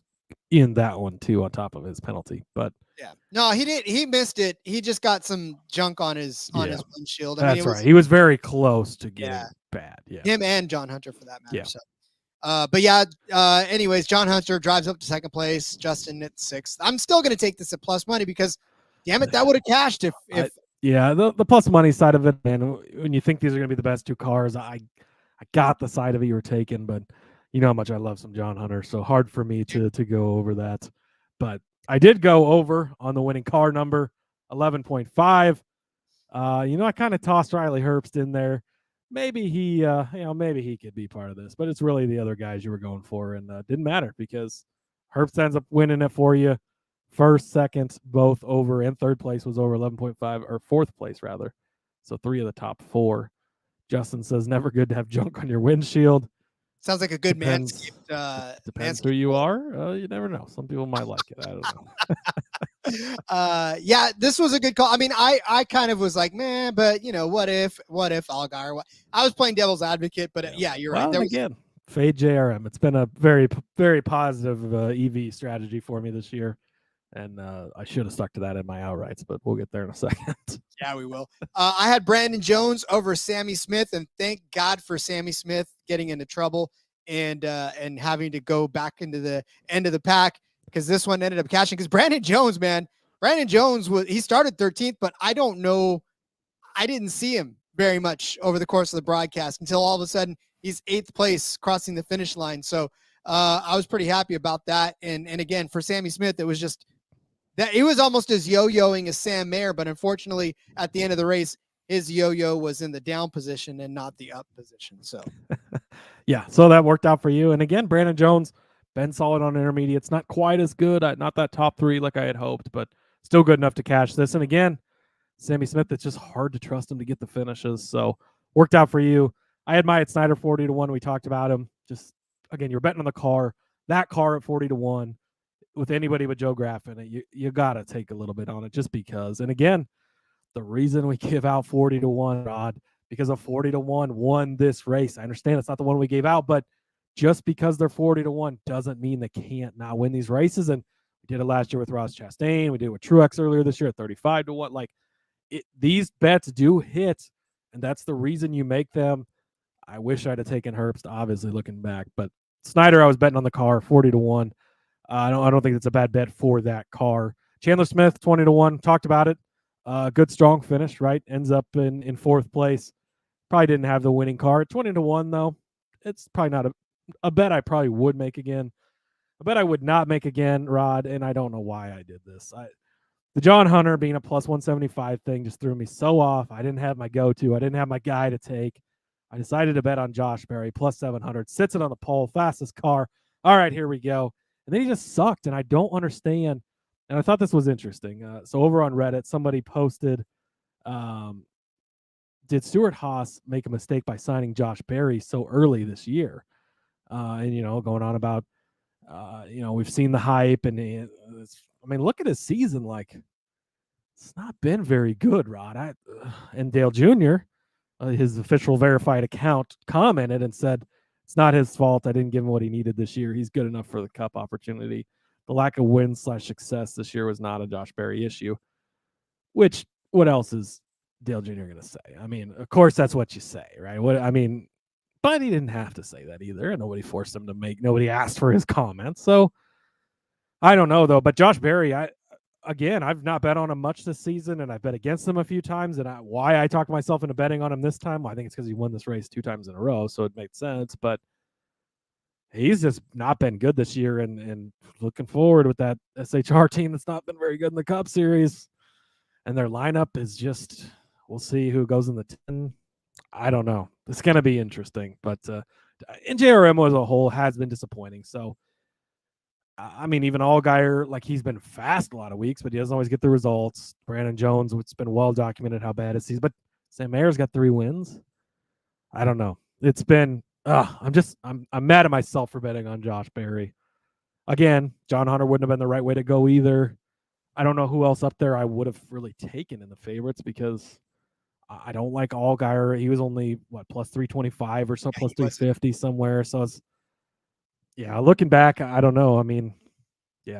in that one too, on top of his penalty. But yeah, no, he missed it. He just got some junk on his windshield. That's right. He was very close to getting bad. Yeah, him and John Hunter for that matter. Yeah. So, but yeah. Anyways, John Hunter drives up to 2nd place. Justin at 6th. I'm still going to take this at plus money because, damn it, that would have cashed if. The plus money side of it, man. When you think these are going to be the best 2 cars, I got the side of it you were taking, but you know how much I love some John Hunter, so hard for me to go over that. But I did go over on the winning car number, 11.5. I kind of tossed Riley Herbst in there. Maybe maybe he could be part of this, but it's really the other guys you were going for, and didn't matter because Herbst ends up winning it for you. 1st, 2nd, both over, and 3rd place was over 11.5, or 4th place rather. So 3 of the top 4. Justin says never good to have junk on your windshield. Sounds like a good Depends who you are. You never know. Some people might like it. I don't know. Yeah, this was a good call. I mean, I kind of was like, man, but what if Allgaier? I was playing devil's advocate, but yeah, you're right. Well, again, fade JRM. It's been a very, very positive EV strategy for me this year. And I should have stuck to that in my outrights, but we'll get there in a second. Yeah, we will. I had Brandon Jones over Sammy Smith, and thank God for Sammy Smith getting into trouble and having to go back into the end of the pack, because this one ended up catching. Because Brandon Jones he started 13th, but I don't know. I didn't see him very much over the course of the broadcast until all of a sudden he's 8th place crossing the finish line. So I was pretty happy about that. And again, for Sammy Smith, it was just that he was almost as yo-yoing as Sam Mayer, but unfortunately at the end of the race, his yo-yo was in the down position and not the up position. So yeah, so that worked out for you. And again, Brandon Jones, been solid on intermediates, not quite as good, not that top 3 like I had hoped, but still good enough to cash this. And again, Sammy Smith, it's just hard to trust him to get the finishes. So worked out for you. I had my at Snyder 40-1. We talked about him. Just again, you're betting on the car. That car at 40-1 with anybody but Joe Graff in it, you gotta take a little bit on it just because. And again, the reason we give out 40-1, Rod, because a 40-1 won this race. I understand it's not the one we gave out, but just because they're 40-1 doesn't mean they can't not win these races. And we did it last year with Ross Chastain. We did it with Truex earlier this year at 35-1. Like these bets do hit, and that's the reason you make them. I wish I'd have taken Herbst, obviously, looking back, but Snyder, I was betting on the car 40-1. I don't think it's a bad bet for that car. Chandler Smith 20-1. Talked about it. Good strong finish, right? Ends up in 4th place. Probably didn't have the winning car. 20-1 though. It's probably not a bet I probably would make again. A bet I would not make again, Rod, and I don't know why I did this. The John Hunter being a plus 175 thing just threw me so off. I didn't have my go-to. I didn't have my guy to take. I decided to bet on Josh Berry, plus 700. Sits it on the pole, fastest car. All right, here we go. And then he just sucked, and I don't understand. And I thought this was interesting. So over on Reddit, somebody posted, did Stuart Haas make a mistake by signing Josh Berry so early this year? And, going on about, we've seen the hype. And, look at his season. Like, it's not been very good, Rod. And Dale Jr., his official verified account, commented and said, it's not his fault. I didn't give him what he needed this year. He's good enough for the Cup opportunity. The lack of wins/success this year was not a Josh Berry issue. Which, what else is Dale Jr. going to say? Of course, that's what you say, right? But he didn't have to say that either. And nobody forced him to nobody asked for his comments. So I don't know, though. But Josh Berry, I've not bet on him much this season, and I bet against him a few times. And why I talked myself into betting on him this time, well, I think it's because he won this race 2 times in a row, so it made sense. But he's just not been good this year, and looking forward with that SHR team that's not been very good in the Cup Series. And their lineup is just, we'll see who goes in the 10. I don't know. It's going to be interesting. But NJRM as a whole has been disappointing. So, even Allgaier, like, he's been fast a lot of weeks, but he doesn't always get the results. Brandon Jones, it's been well documented how bad it is. But Sam Mayer's got 3 wins. I don't know. It's been, I'm mad at myself for betting on Josh Berry. Again, John Hunter wouldn't have been the right way to go either. I don't know who else up there I would have really taken in the favorites, because I don't like Allgaier. He was only, plus 325 or so, plus 350 somewhere. So it's, looking back, I don't know.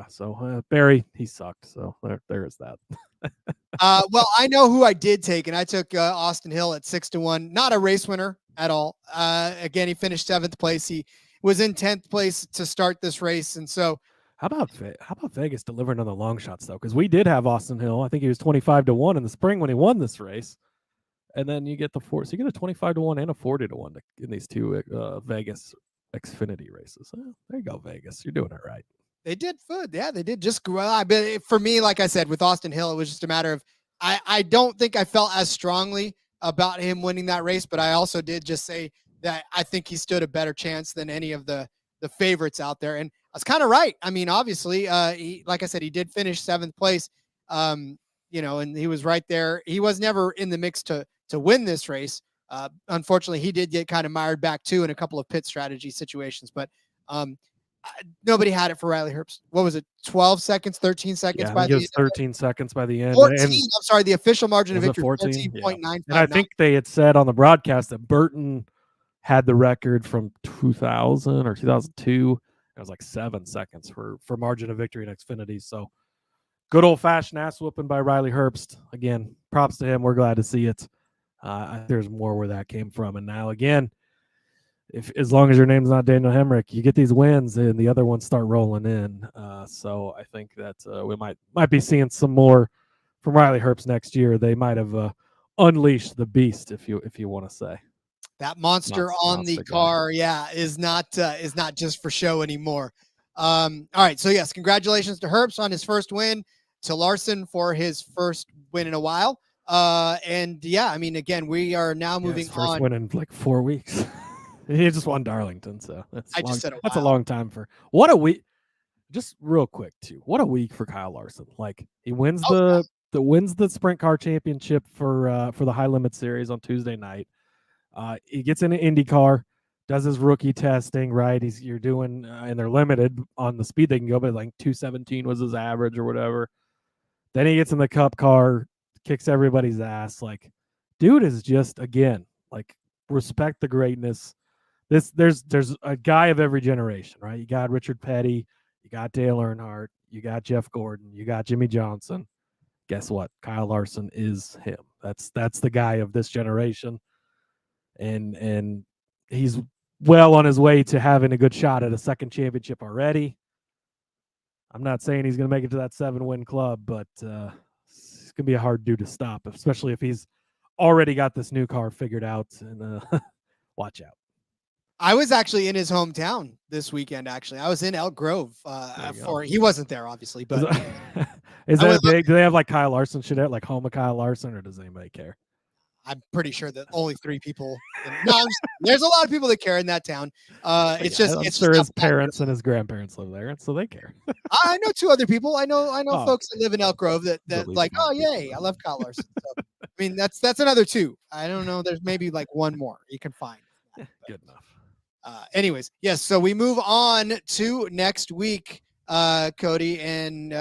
So Berry, he sucked. So there is that. Well, I know who I did take, and I took Austin Hill at 6-1. Not a race winner at all. Again, he finished 7th place. He was in 10th place to start this race, and so. How about Vegas delivering on the long shots, though? Because we did have Austin Hill. I think he was 25-1 in the spring when he won this race. And then you get so you get a 25-1 and a 40-1 in these 2 Vegas Xfinity races. There you go, Vegas. You're doing it right. They did good. Yeah, they did just well. But for me, like I said, with Austin Hill, it was just a matter of I don't think I felt as strongly about him winning that race, but I also did just say that I think he stood a better chance than any of the favorites out there. And I was kind of right. Obviously, like I said, he did finish 7th place, and he was right there. He was never in the mix to win this race. Unfortunately, he did get kind of mired back too in a couple of pit strategy situations. But Nobody had it for Riley Herbst. What was it? 12 seconds, 13 seconds Yeah, by I think the it was 13 seconds by the end. 14. And I'm sorry, the official margin of was it victory 14? 14.959. And I think they had said on the broadcast that Burton had the record from 2000 or 2002. It was like 7 seconds for margin of victory in Xfinity. So good old-fashioned ass whooping by Riley Herbst. Again, props to him. We're glad to see it. There's more where that came from. And now, again, if as long as your name's not Daniel Hemrick, you get these wins and the other ones start rolling in. So I think that we might be seeing some more from Riley Herbst next year. They might have unleashed the beast, if you want to say. That monster on the car, is not just for show anymore. All right, so yes, congratulations to Herbst on his first win, to Larson for his first win in a while. And yeah, I mean, again, we are now moving first on. win in like 4 weeks. He just won Darlington, so that's a long time for what a week. Just real quick too, what a week for Kyle Larson. Like he wins wins the sprint car championship for the high limit series on Tuesday night. He gets in an IndyCar, does his rookie testing, right? You're doing and they're limited on the speed they can go, but like 217 was his average or whatever. Then he gets in the Cup car, kicks everybody's ass. Like, dude is just, again, like, respect the greatness. There's a guy of every generation, right? You got Richard Petty, you got Dale Earnhardt, you got Jeff Gordon, you got Jimmy Johnson. Guess what? Kyle Larson is him. That's the guy of this generation. And he's well on his way to having a good shot at a second championship already. I'm not saying he's going to make it to that 7-win club, but it's going to be a hard dude to stop, especially if he's already got this new car figured out. And watch out. I was actually in his hometown this weekend. Actually, I was in Elk Grove. He wasn't there, obviously, but is that big? Do they have like Kyle Larson shit at like home of Kyle Larson, or does anybody care? I'm pretty sure that only 3 people. There's a lot of people that care in that town. It's sure his parents and his grandparents live there, and so they care. I know 2 other people. I know folks that live in Elk Grove that like, oh yay, I love Kyle Larson. So, I mean, that's another 2. I don't know. There's maybe like 1 more you can find. Good enough. Anyways, yes. So we move on to next week, Cody, and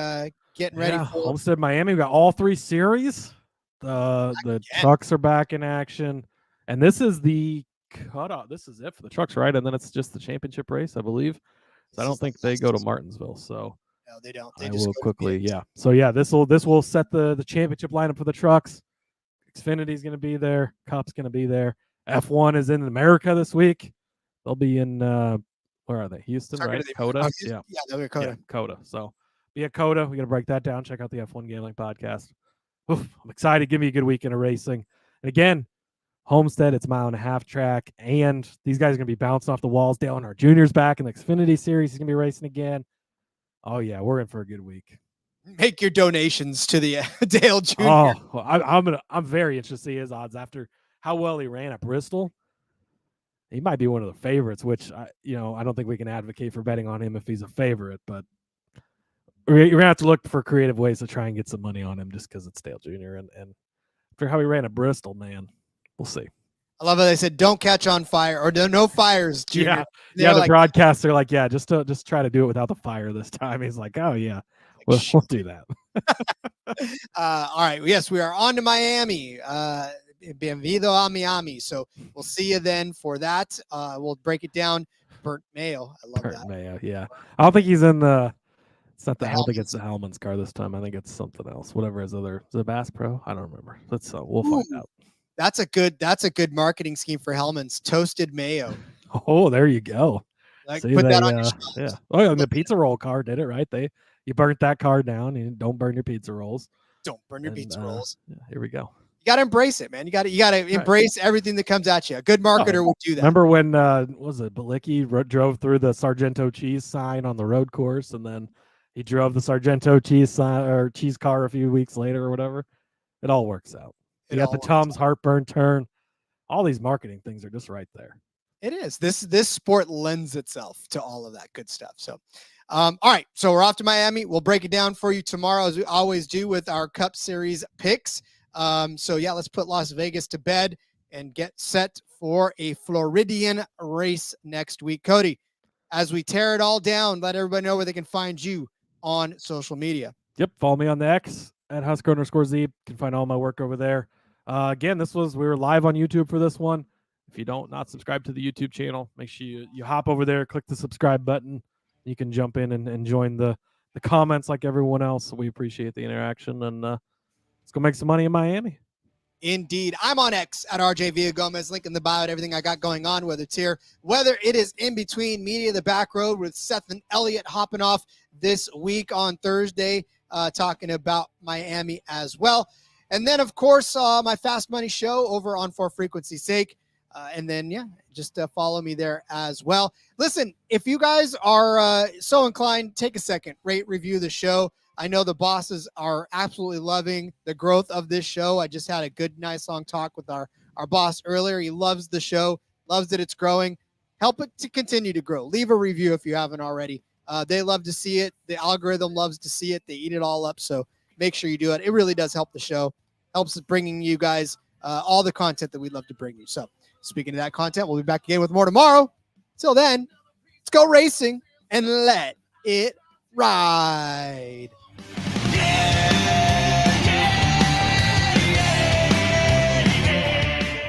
getting ready for Homestead Miami. We got all 3 series. The trucks are back in action, and this is the cutoff. This is it for the trucks, right? And then it's just the championship race, I believe. So I don't think they go to Martinsville. So no, they don't. They just will quickly, So this will set the championship lineup for the trucks. Xfinity's going to be there. Cup's going to be there. F1 is in America this week. They'll be in where are they? Houston, right? Coda. Yeah, they'll be Coda. Yeah, Coda. So be at Coda. We got to break that down. Check out the F1 Gambling Podcast. Oof, I'm excited. Give me a good weekend of racing. And again, Homestead, it's a 1.5 mile track, and these guys are going to be bouncing off the walls. Dale Earnhardt Jr.'s back in the Xfinity Series. He's going to be racing again. Oh yeah, we're in for a good week. Make your donations to the Dale Jr. Oh, well, I'm very interested to see his odds after how well he ran at Bristol. He might be one of the favorites, which I don't think we can advocate for betting on him if he's a favorite, but you're gonna have to look for creative ways to try and get some money on him just because it's Dale Jr. And after how he ran at Bristol, man, we'll see. I love how they said don't catch on fire or no fires, Jr. Yeah. The broadcasts are like, just try to do it without the fire this time. He's like, oh yeah, we'll do that. All right, yes, we are on to Miami. Bienvenido a Miami. So we'll see you then for that. We'll break it down. Burnt Mayo. I love Burnt Mayo, yeah. I don't think he's in the. It's not the. I don't think it's the Hellman's car this time. I think it's something else. Whatever his other. Is it Bass Pro? I don't remember. We'll find out. That's a good marketing scheme for Hellman's. Toasted mayo. Oh, there you go. Put that on your shelves. Yeah. Oh, yeah, the pizza roll car did it right. You burnt that car down. You don't burn your pizza rolls. Don't burn your pizza rolls. Yeah, here we go. You got to embrace it, man. You got to embrace everything that comes at you. A good marketer will do that. Remember when was it Balicki drove through the Sargento cheese sign on the road course, and then he drove the Sargento cheese sign or cheese car a few weeks later or whatever? It all works out. You got the Tom's heartburn turn. All these marketing things are just right there. It is. This sport lends itself to all of that good stuff. So, all right. So we're off to Miami. We'll break it down for you tomorrow, as we always do with our Cup Series picks. So yeah, let's put Las Vegas to bed and get set for a Floridian race next week. Cody, as we tear it all down, let everybody know where they can find you on social media. Yep. Follow me on the X at Husker_Zeeb. You can find all my work over there. Again, we were live on YouTube for this one. If you don't not subscribe to the YouTube channel, make sure you hop over there, click the subscribe button. You can jump in and join the comments like everyone else. We appreciate the interaction, and let's go make some money in Miami. Indeed. I'm on X at RJ Villagomez. Link in the bio to everything I got going on, whether it's here, whether it is in between Media the Back Road with Seth and Elliott hopping off this week on Thursday, talking about Miami as well. And then, of course, my Fast Money show over on For Frequency's Sake. And then, just follow me there as well. Listen, if you guys are so inclined, take a second, rate, review the show. I know the bosses are absolutely loving the growth of this show. I just had a good, nice, long talk with our boss earlier. He loves the show, loves that it's growing. Help it to continue to grow. Leave a review if you haven't already. They love to see it. The algorithm loves to see it. They eat it all up. So make sure you do it. It really does help the show. Helps bringing you guys all the content that we'd love to bring you. So speaking of that content, we'll be back again with more tomorrow. Till then, let's go racing and let it ride. Yeah!